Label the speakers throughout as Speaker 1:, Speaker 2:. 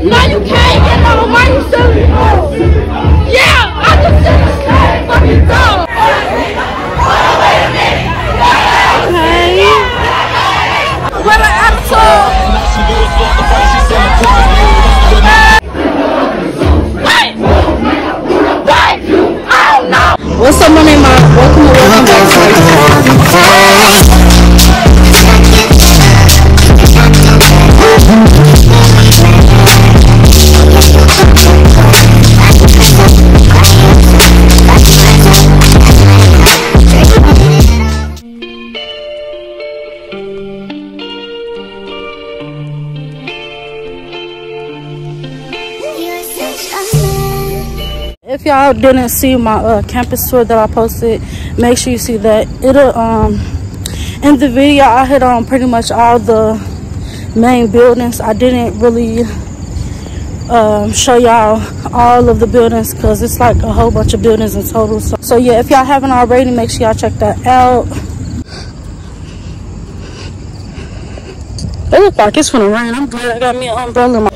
Speaker 1: No, you can't get on. Why you selling it? Yeah, I just said the same fucking dog. Wait a minute. Okay. What an attitude. Wait. I don't know. What's up, my name? Welcome back. If y'all didn't see my campus tour that I posted, make sure you see that. It'll in the video I hit on pretty much all the main buildings. I didn't really show y'all all of the buildings because it's like a whole bunch of buildings in total. So yeah, if y'all haven't already, make sure y'all check that out. It looks like it's gonna rain. I'm glad I got me an umbrella in my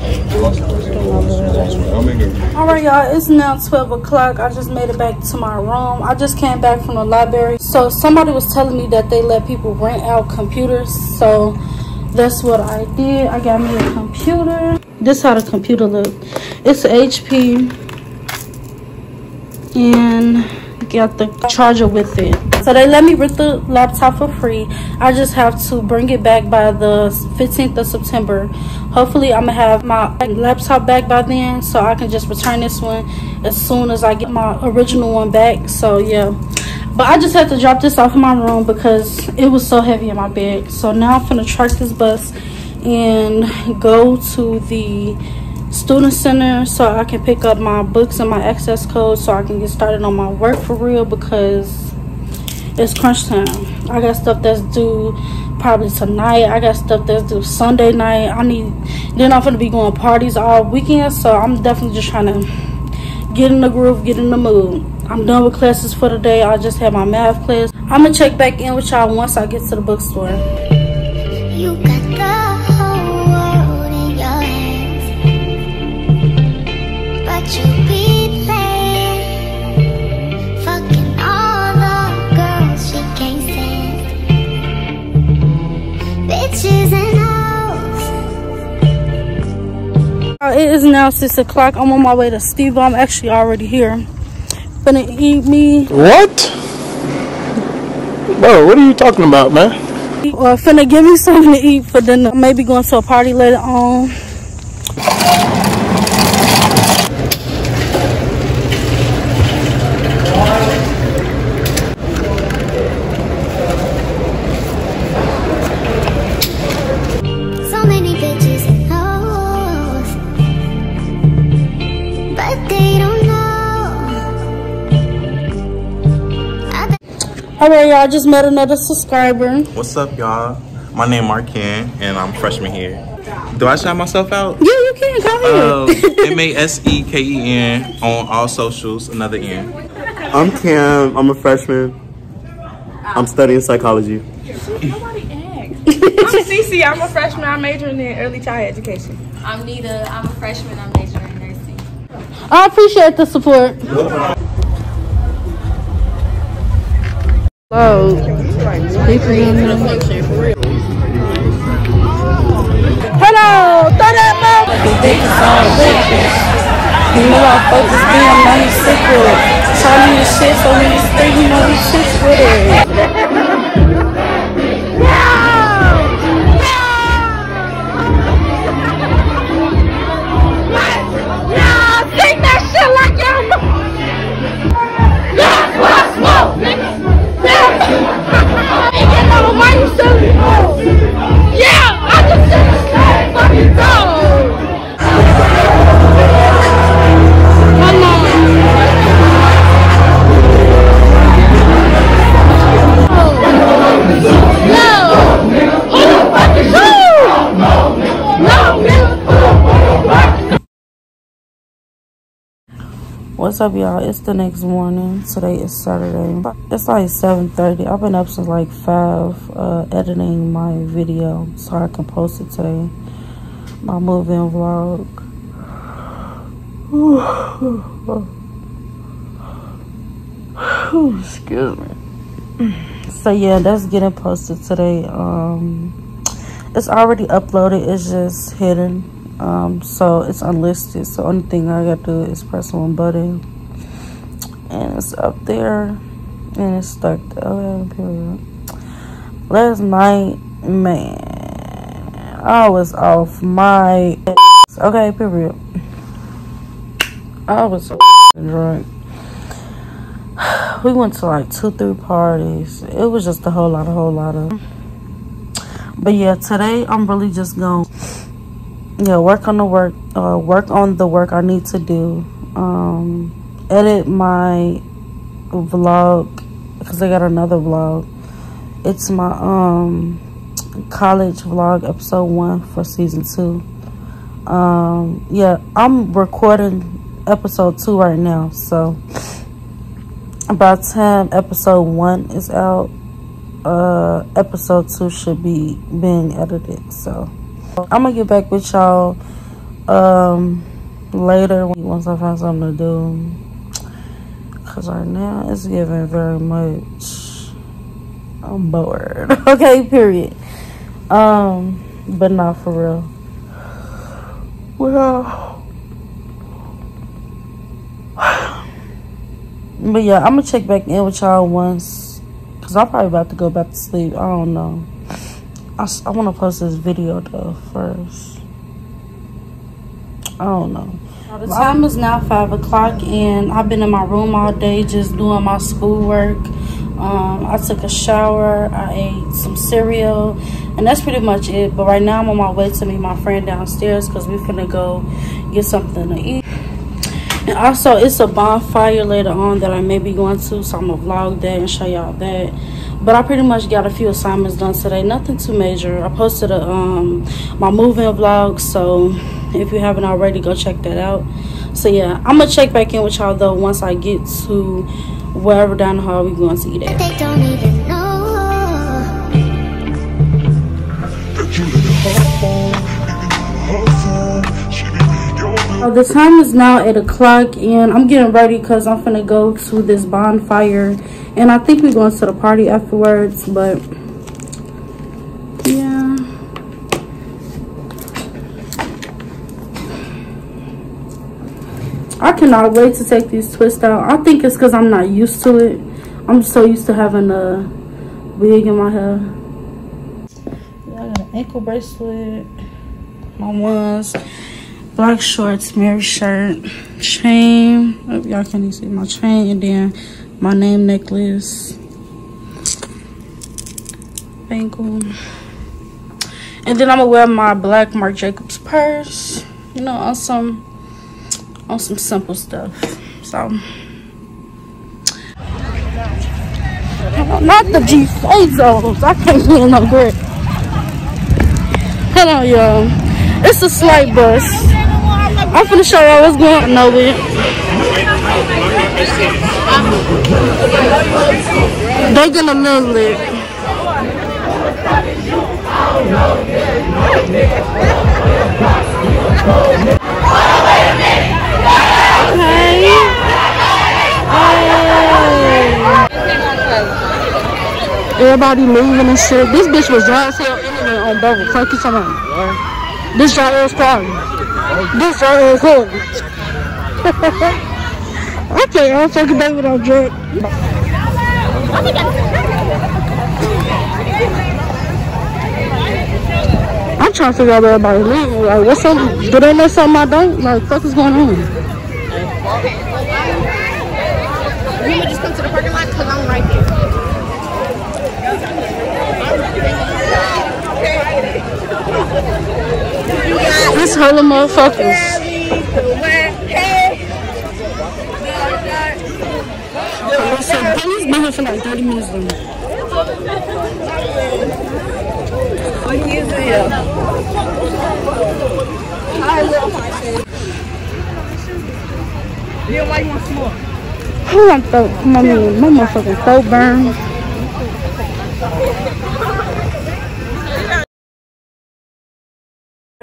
Speaker 1: Alright y'all, it's now 12 o'clock. I just made it back to my room. I just came back from the library. So somebody was telling me that they let people rent out computers. So that's what I did. I got me a computer. This is how the computer look. It's an HP and got the charger with it. So they let me rent the laptop for free. I just have to bring it back by the 15th of September. Hopefully I'm gonna have my laptop back by then, so I can just return this one as soon as I get my original one back. So yeah, but I just had to drop this off in my room because it was so heavy in my bag. So now I'm gonna track this bus and go to the student center so I can pick up my books and my access code so I can get started on my work for real, because it's crunch time. I got stuff that's due probably tonight. I got stuff that's due Sunday night. Then I'm gonna be going parties all weekend, so I'm definitely just trying to get in the groove, get in the mood. I'm done with classes for the day. I just had my math class. I'm gonna check back in with y'all once I get to the bookstore. You got the whole world in your hands, but you be playing, fucking all the girls she can't stand, bitches and hoes. It is now 6 o'clock. I'm on my way to Steve. I'm actually already here. Gonna eat me.
Speaker 2: What? Bro, what are you talking about, man?
Speaker 1: Well, finna give me something to eat for dinner. Maybe going to a party later on. So many bitches and hoes, but they don't know. Alright y'all, just met another subscriber.
Speaker 3: What's up y'all? My name Marken and I'm a freshman here. Do I shout myself out?
Speaker 1: Yeah, you can, go ahead.
Speaker 3: MASEKEN on all socials, another N.
Speaker 4: I'm Cam, I'm a freshman. I'm studying psychology.
Speaker 5: Nobody asked. I'm Cece, I'm a freshman, I'm majoring in early childhood education.
Speaker 6: I'm Nita, I'm a freshman, I'm majoring in nursing.
Speaker 1: I appreciate the support. Hello. Hello, throw that motherfucker. You know I focus me, I'm not even sick with it. Try me to shit so when you stay, you know he's sick with it. Take that shit like y'all. That's what I smoke, nigga. Why you selling it? Yeah, I just said the same fucking dog. Come on. No. Who the fuck is you? No, nigga. What's up, y'all? It's the next morning. Today is Saturday. It's like 7:30. I've been up since like 5 editing my video so I can post it today. My move-in vlog. Excuse me. So yeah, that's getting posted today. It's already uploaded, it's just hidden. So it's unlisted. So only thing I gotta do is press one button and it's up there and it's stuck there. Okay, period. Last night, man, I was off my okay, period. I was so drunk. We went to like 2-3 parties. It was just a whole lot of. But yeah, today I'm really just gonna work on the work I need to do. Edit my vlog because I got another vlog. It's my college vlog episode 1 for season 2. Yeah, I'm recording episode 2 right now, so by the time episode 1 is out, episode 2 should be being edited. So I'm gonna get back with y'all later once I find something to do, because right now it's giving very much I'm bored. Okay, period. But not for real. Well, but yeah, I'm gonna check back in with y'all once, because I'm probably about to go back to sleep. I don't know. I want to post this video though first. I don't know. The time is now 5 o'clock and I've been in my room all day just doing my schoolwork. I took a shower, I ate some cereal, and that's pretty much it. But right now I'm on my way to meet my friend downstairs because we're finna go get something to eat. And also it's a bonfire later on that I may be going to, so I'm gonna vlog that and show y'all that. But I pretty much got a few assignments done today, nothing too major. I posted a my moving vlog, so if you haven't already, go check that out. So yeah, I'm gonna check back in with y'all though once I get to wherever down the hall we're going to eat at.
Speaker 2: They don't even know.
Speaker 1: The time is now 8 o'clock and I'm getting ready because I'm finna go to this bonfire, and I think we're going to the party afterwards. But yeah, I cannot wait to take these twists out. I think it's because I'm not used to it. I'm so used to having a wig in my hair. I got an ankle bracelet, my ones, black shorts, mirror shirt, chain. Oh, y'all can't even see my chain, and then my name necklace, bangle, and then I'm gonna wear my black Marc Jacobs purse. You know, on some simple stuff. So not the G Fazos. I can't hear no grip. Hold on, y'all. It's a slight bus. I'm finna show y'all what's going on with it. They gonna little lit. Everybody moving and shit. This bitch was dry as hell anyway on Bubble. Fuck you talking about? This dry ass party. This dry ass party. Okay, I'll fucking baby without drink. I'm trying to figure out where everybody live. Like, what's up? Do they know something I don't? Like, what is going on?
Speaker 5: You would just come to the parking lot because I'm right here.
Speaker 1: This hella motherfuckers. So Billy's been here for like 30 minutes though.
Speaker 5: Oh, he is here. Yeah, why you want some more?
Speaker 1: Who want throat? My motherfucking throat burn.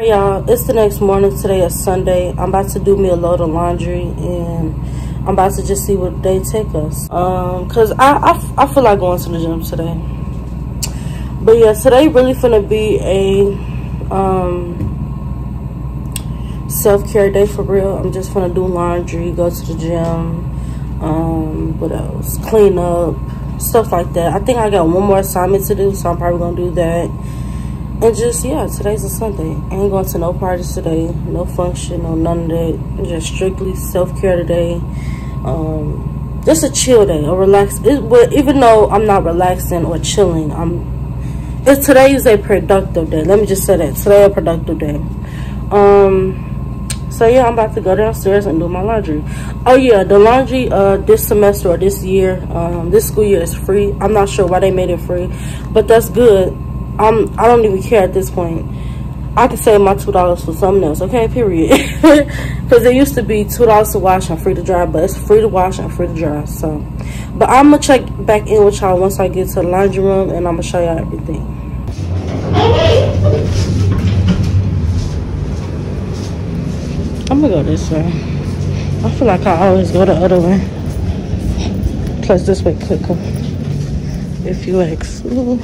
Speaker 1: Y'all, it's the next morning. Today is Sunday. I'm about to do me a load of laundry, and I'm about to just see what day take us. Cause I feel like going to the gym today. But yeah, today really finna be a self-care day for real. I'm just finna do laundry, go to the gym, what else? Clean up, stuff like that. I think I got one more assignment to do, so I'm probably gonna do that. And just, yeah, today's a Sunday. I ain't going to no parties today, no function, no none of that. Just strictly self-care today. Just a chill day, a relax. Even though I'm not relaxing or chilling, today is a productive day. Let me just say that. Today a productive day. So yeah, I'm about to go downstairs and do my laundry. Oh yeah, the laundry this semester or this year, this school year is free. I'm not sure why they made it free, but that's good. I don't even care at this point. I can save my $2 for something else, okay, period. Because it used to be $2 to wash and free to dry, but it's free to wash and free to dry. So, but I'm gonna check back in with y'all once I get to the laundry room, and I'm gonna show y'all everything. I'm gonna go this way. I feel like I always go the other way. Plus this way quicker, if you ask. Ooh.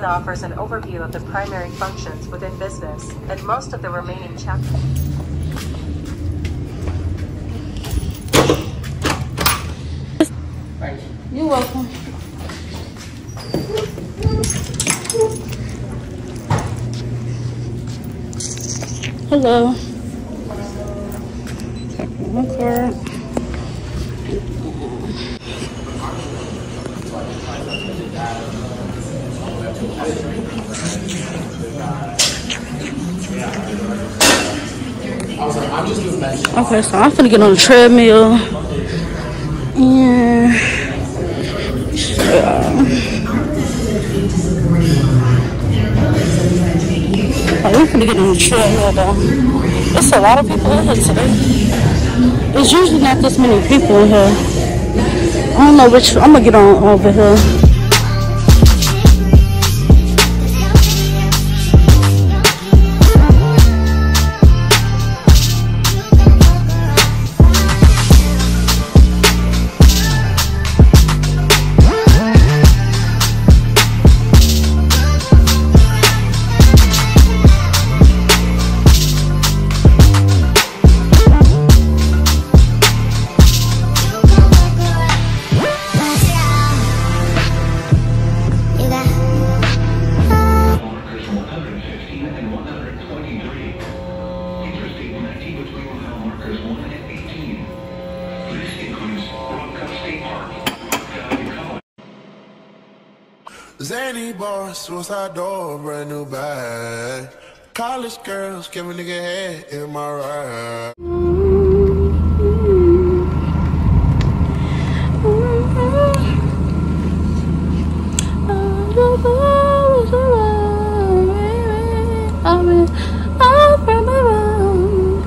Speaker 2: Offers an overview of the primary functions within business and most of the remaining chapters.
Speaker 1: You're welcome. Hello. My car. Okay, so I'm finna get on the treadmill. Yeah. I'm finna get on the treadmill though. There's a lot of people in here today. There's usually not this many people in here. I don't know which. I'm gonna get on over here.
Speaker 7: Zany bar, suicide door, brand new bag. College girls, give a nigga head in my ride.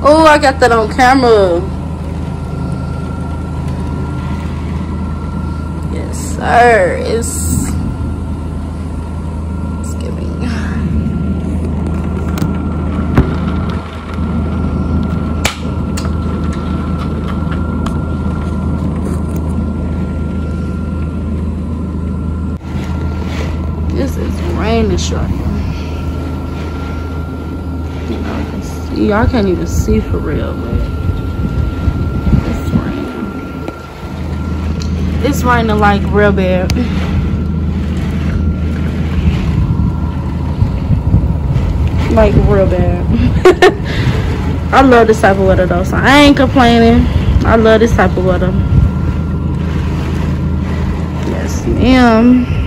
Speaker 1: Oh, I got that on camera. Yes, sir. It's giving. This is raining, shorty. Y'all can't even see for real, but it's raining. It's raining like real bad. Like real bad. I love this type of weather though, so I ain't complaining. I love this type of weather. Yes, ma'am.